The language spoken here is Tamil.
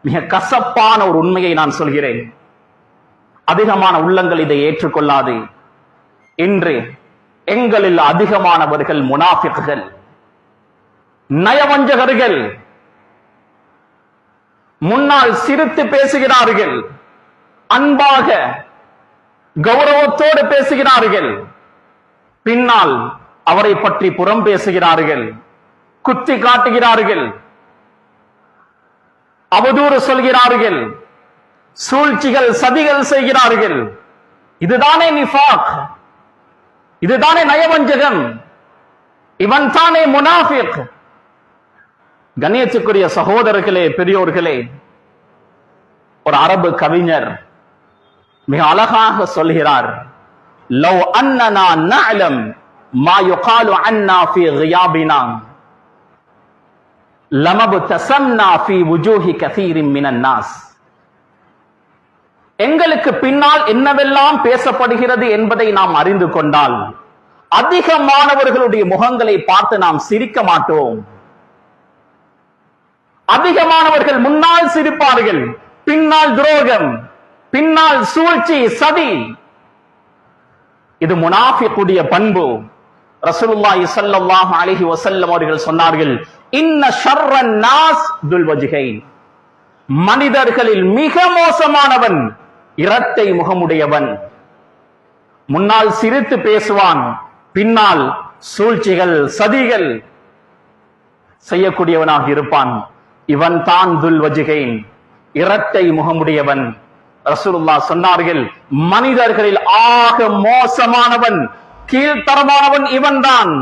மிக கசப்பான ஒரு உண்மையை நான் சொல்கிறேன். அதிகமான உள்ளங்கள் இதை ஏற்றுக்கொள்ளாது. இன்று எங்களில் அதிகமானவர்கள் முனாஃபிக்குகள், நயவஞ்சகர்கள். முன்னால் சிரித்து பேசுகிறார்கள், அன்பாக கௌரவத்தோடு பேசுகிறார்கள். பின்னால் அவரை பற்றி புறம் பேசுகிறார்கள், குத்தி காட்டுகிறார்கள், அவதூறு சொல்கிறார்கள், சூழ்ச்சிகள் சதிகள் செய்கிறார்கள். இதுதானே நிஃபாக், இதுதானே நயவஞ்சகம், இவன் தானே முனாஃபிக். கண்ணியத்துக்குரிய சகோதரர்களே, பெரியோர்களே, ஒரு அரபு கவிஞர் மிக அழகாக சொல்கிறார், லவ் அன்னனா நஅலம் மா யுகாலு அன்னா ஃபீ கியாபினா லமப்தஸம்னா ஃபீ வுஜூஹி கஸீரின் மினன் நாஸ். எங்களுக்கு பின்னால் என்னவெல்லாம் பேசப்படுகிறது என்பதை நாம் அறிந்து கொண்டால் அதிகமானவர்களுடைய முகங்களை பார்த்து நாம் சிரிக்க மாட்டோம். அதிகமானவர்கள் முன்னால் சிரிப்பார்கள், பின்னால் துரோகம், பின்னால் சூழ்ச்சி, சதி. இது முனாஃபிக்குடைய பண்பு. ரசூலுல்லாஹி ஸல்லல்லாஹு அலைஹி வஸல்லம் அவர்கள் சொன்னார்கள், இன்ன ஷர்ரன் நாஸ் துல் வஜ்ஹைன். மனிதர்களில் மிக மோசமானவன் இரட்டை முகமுடையவன். முன்னால் சிரித்து பேசுவான், பின்னால் சூழ்ச்சிகள் சதிகள் செய்யக்கூடியவனாக இருப்பான். இவன் தான் துல் வஜ்ஹைன், இரட்டை முகமுடையவன். ரசூலுல்லாஹ் சொன்னார்கள், மனிதர்களில் ஆக மோசமானவன், கீழ்த்தரமானவன் இவன்தான்.